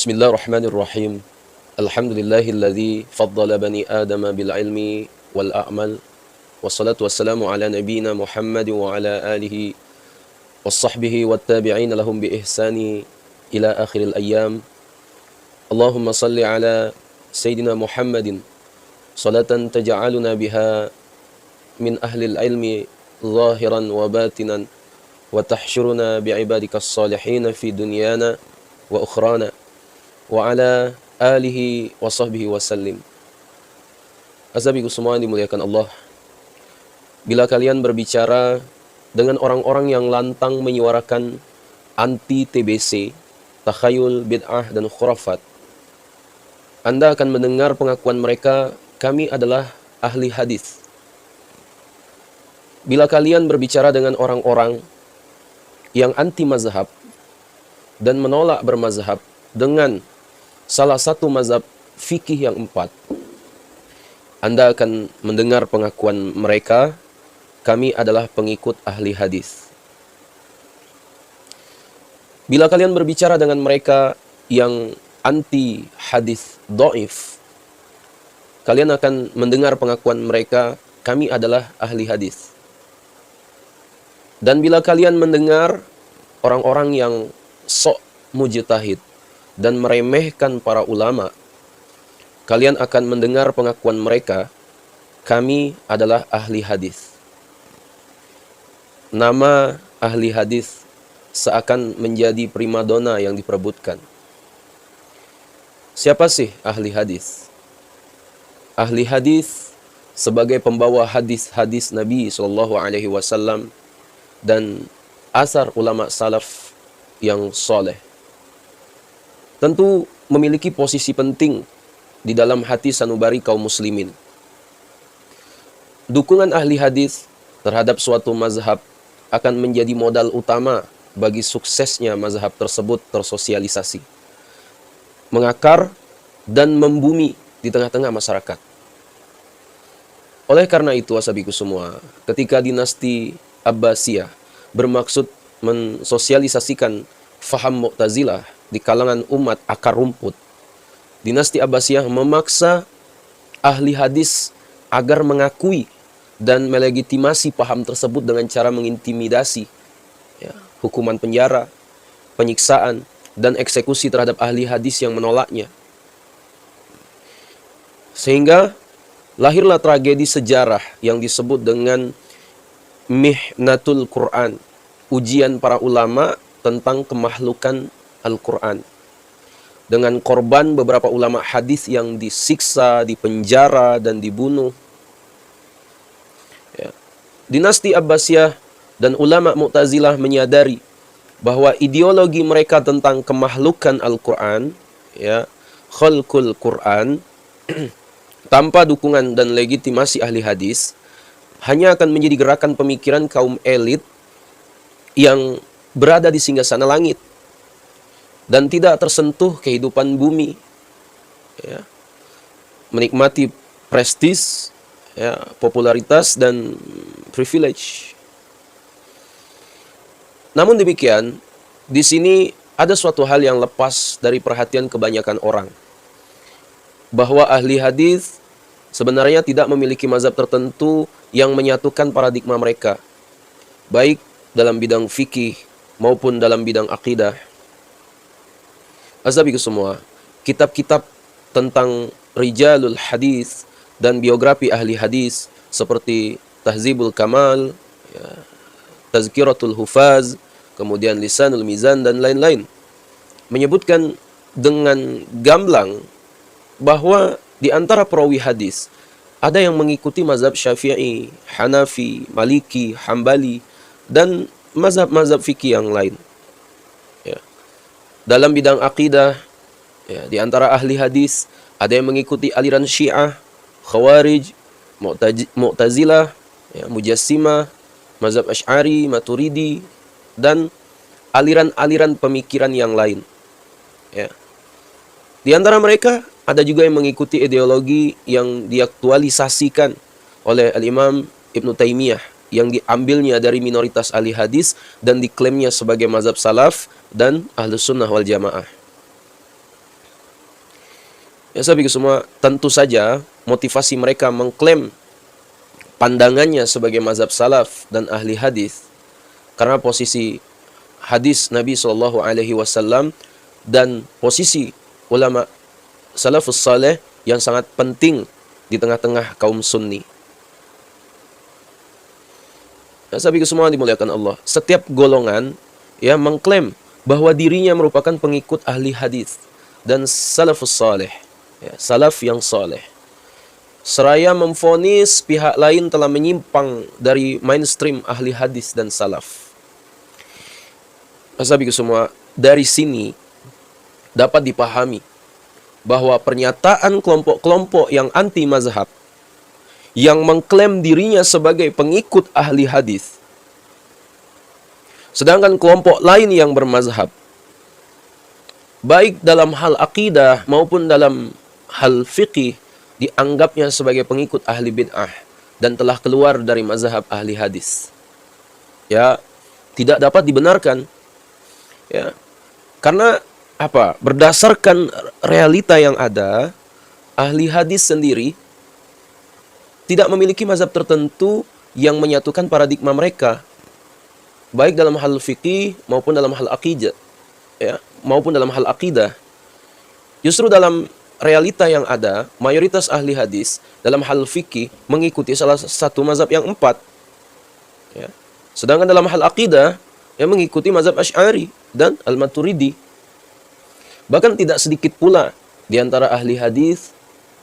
Bismillahirrahmanirrahim. Alhamdulillahilladzi faddala bani Adam bil ilmi wal a'mal. Wassalatu wassalamu ala nabiyyina Muhammad wa ala alihi wassahbihi wattabi'in lahum bi ihsani ila akhiril ayyam. Allahumma salli ala sayyidina Muhammadin salatan taj'aluna biha min ahlil ilmi zahiran wa batinan wa tahsyuruna bi'ibadikas salihin fi dunyana wa ukhrana wa ala alihi wa sahbihi wasallim. Azabiku semua yang dimuliakan Allah. Bila kalian berbicara dengan orang-orang yang lantang menyuarakan anti TBC, takhayul, bid'ah, dan khurafat, Anda akan mendengar pengakuan mereka, kami adalah ahli hadis. Bila kalian berbicara dengan orang-orang yang anti mazhab dan menolak bermazhab dengan salah satu mazhab fikih yang 4, Anda akan mendengar pengakuan mereka, kami adalah pengikut ahli hadis. Bila kalian berbicara dengan mereka yang anti hadis dhaif, kalian akan mendengar pengakuan mereka, kami adalah ahli hadis. Dan bila kalian mendengar orang-orang yang sok mujtahid dan meremehkan para ulama, kalian akan mendengar pengakuan mereka, kami adalah ahli hadis. Nama ahli hadis seakan menjadi primadona yang diperebutkan. Siapa sih ahli hadis? Ahli hadis sebagai pembawa hadis-hadis Nabi SAW dan asar ulama salaf yang soleh, tentu memiliki posisi penting di dalam hati sanubari kaum muslimin. Dukungan ahli hadis terhadap suatu mazhab akan menjadi modal utama bagi suksesnya mazhab tersebut tersosialisasi, mengakar, dan membumi di tengah-tengah masyarakat. Oleh karena itu, asabiku semua, ketika dinasti Abbasiyah bermaksud mensosialisasikan faham Mu'tazilah di kalangan umat akar rumput, dinasti Abbasiyah memaksa ahli hadis agar mengakui dan melegitimasi paham tersebut dengan cara mengintimidasi, hukuman penjara, penyiksaan, dan eksekusi terhadap ahli hadis yang menolaknya. Sehingga lahirlah tragedi sejarah yang disebut dengan Mihnatul Quran, ujian para ulama tentang kemakhlukan Al-Quran, dengan korban beberapa ulama hadis yang disiksa, dipenjara, dan dibunuh. Dinasti Abbasiyah dan ulama Mu'tazilah menyadari bahwa ideologi mereka tentang kemakhlukan Al-Quran, khalqul Quran, tanpa dukungan dan legitimasi ahli hadis, hanya akan menjadi gerakan pemikiran kaum elit yang berada di singgasana langit dan tidak tersentuh kehidupan bumi, menikmati prestis, popularitas, dan privilege. Namun demikian, di sini ada suatu hal yang lepas dari perhatian kebanyakan orang, bahwa ahli hadis sebenarnya tidak memiliki mazhab tertentu yang menyatukan paradigma mereka, baik dalam bidang fikih maupun dalam bidang akidah. Azabiku semua, kitab-kitab tentang rijalul hadis dan biografi ahli hadis seperti Tahzibul Kamal, Tazkiratul Hufaz, kemudian Lisanul Mizan, dan lain-lain, menyebutkan dengan gamblang bahwa di antara perawi hadis ada yang mengikuti mazhab Syafi'i, Hanafi, Maliki, Hambali, dan mazhab-mazhab fikih yang lain. Dalam bidang akidah, di antara ahli hadis ada yang mengikuti aliran Syiah, Khawarij, Mu'tazilah, Mujassimah, mazhab Asy'ari, Maturidi, dan aliran-aliran pemikiran yang lain. Di antara mereka ada juga yang mengikuti ideologi yang diaktualisasikan oleh Al-Imam Ibn Taimiyah, yang diambilnya dari minoritas ahli hadis dan diklaimnya sebagai mazhab salaf dan ahlus sunnah wal jamaah. Ya, saya pikir semua tentu saja motivasi mereka mengklaim pandangannya sebagai mazhab salaf dan ahli hadis karena posisi hadis Nabi Shallallahu Alaihi Wasallam dan posisi ulama salafus saleh yang sangat penting di tengah-tengah kaum sunni. Ya, saya pikir semua dimuliakan Allah. Setiap golongan ya mengklaim bahwa dirinya merupakan pengikut ahli hadis dan salafus saleh, ya, salaf yang saleh. Seraya memvonis pihak lain telah menyimpang dari mainstream ahli hadis dan salaf. Saya pikir semua dari sini dapat dipahami bahwa pernyataan kelompok-kelompok yang anti mazhab yang mengklaim dirinya sebagai pengikut ahli hadis, sedangkan kelompok lain yang bermazhab, baik dalam hal akidah maupun dalam hal fikih, dianggapnya sebagai pengikut ahli bid'ah dan telah keluar dari mazhab ahli hadis. Ya, tidak dapat dibenarkan. Ya, karena apa? Berdasarkan realita yang ada, ahli hadis sendiri tidak memiliki mazhab tertentu yang menyatukan paradigma mereka, baik dalam hal fikih maupun dalam hal akidah, ya, maupun dalam hal akidah. Justru dalam realita yang ada, mayoritas ahli hadis dalam hal fikih mengikuti salah satu mazhab yang empat, ya. Sedangkan dalam hal akidah yang mengikuti mazhab Asy'ari dan Al-Maturidi. Bahkan tidak sedikit pula di antara ahli hadis,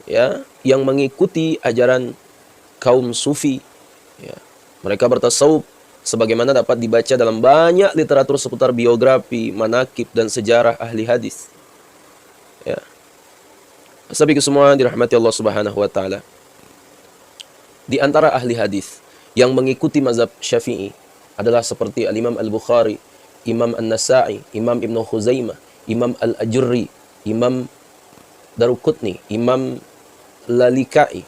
ya, yang mengikuti ajaran kaum sufi, ya. Mereka bertasawuf sebagaimana dapat dibaca dalam banyak literatur seputar biografi, manaqib dan sejarah ahli hadis. Ya. Sahabat semua dirahmati Allah Subhanahu wa taala. Di antara ahli hadis yang mengikuti mazhab Syafi'i adalah seperti Al-Imam Al-Bukhari, Imam An-Nasa'i, Imam Ibnu Khuzaimah, Imam Al-Ajurri, Imam Daruqutni, Imam Lalikai,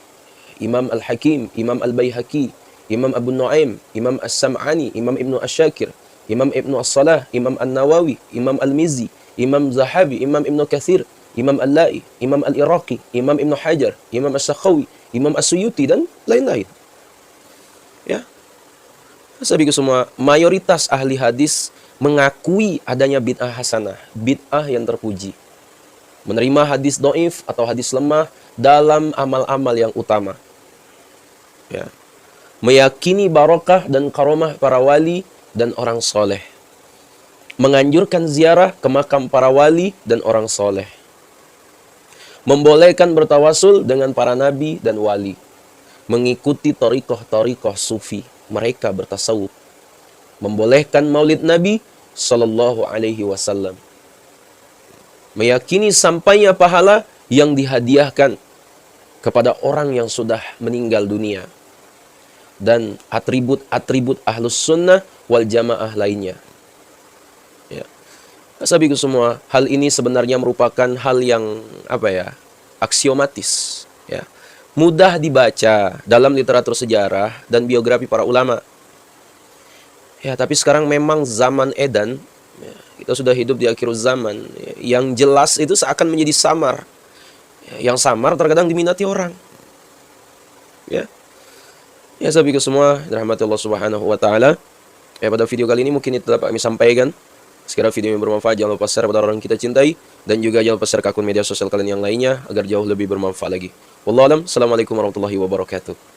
Imam Al-Hakim, Imam Al-Baihaqi, Imam Abu Nuaim, Imam As-Sam'ani, Imam Ibnu Asyakir, Imam Ibnu As-Salah, Imam An-Nawawi, Imam Al-Mizzi, Imam Zahabi, Imam Ibnu Katsir, Imam Al-La'i, Imam Al-Iraqi, Imam Ibnu Hajar, Imam As-Sakhawi, Imam As-Suyuti dan lain-lain. Ya. Sahabat semua, mayoritas ahli hadis mengakui adanya bid'ah hasanah, bid'ah yang terpuji. Menerima hadis dhaif atau hadis lemah dalam amal-amal yang utama. Ya. Meyakini barokah dan karomah para wali dan orang soleh. Menganjurkan ziarah ke makam para wali dan orang soleh. Membolehkan bertawasul dengan para nabi dan wali. Mengikuti thariqah-thariqah sufi. Mereka bertasawuf. Membolehkan maulid Nabi Sallallahu Alaihi Wasallam. Meyakini sampainya pahala yang dihadiahkan kepada orang yang sudah meninggal dunia. Dan atribut-atribut ahlus sunnah wal jamaah lainnya. Ya. Sahabatku semua, hal ini sebenarnya merupakan hal yang aksiomatis, ya. Mudah dibaca dalam literatur sejarah dan biografi para ulama. Ya, tapi sekarang memang zaman edan, ya, kita sudah hidup di akhir zaman. Ya, yang jelas itu seakan menjadi samar. Ya, yang samar terkadang diminati orang. Ya. Ya, sahabatku semua, dirahmati Allah Subhanahu wa taala. Ya, pada video kali ini mungkin itu dapat kami sampaikan. Sekiranya video ini bermanfaat, jangan lupa share pada orang kita cintai, dan juga jangan lupa share ke akun media sosial kalian yang lainnya agar jauh lebih bermanfaat lagi. Wallahu a'lam. Assalamualaikum warahmatullahi wabarakatuh.